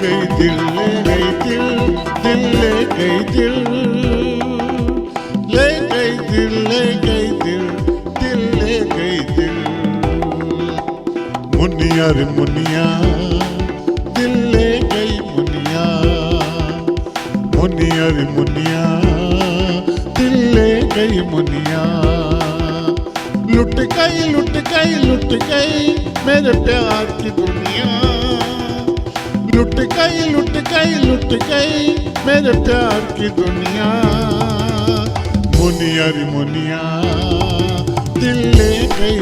गई दिल, ले गई दिल, दिल ले गई दिल, ले गई दिल, ले गई दिल, दिल ले गई दिल। मुनिया रे मुनिया, दिल ले गई मुनिया, मुनिया रे मुनिया, दिल ले गई मुनिया। लुट गई लुट गई लुट गई मेरे प्यार की दुनिया, लुट गई लुट गई लुट गई मेरे प्यार की दुनिया। मुनिया रे मुनिया, दिल ले गई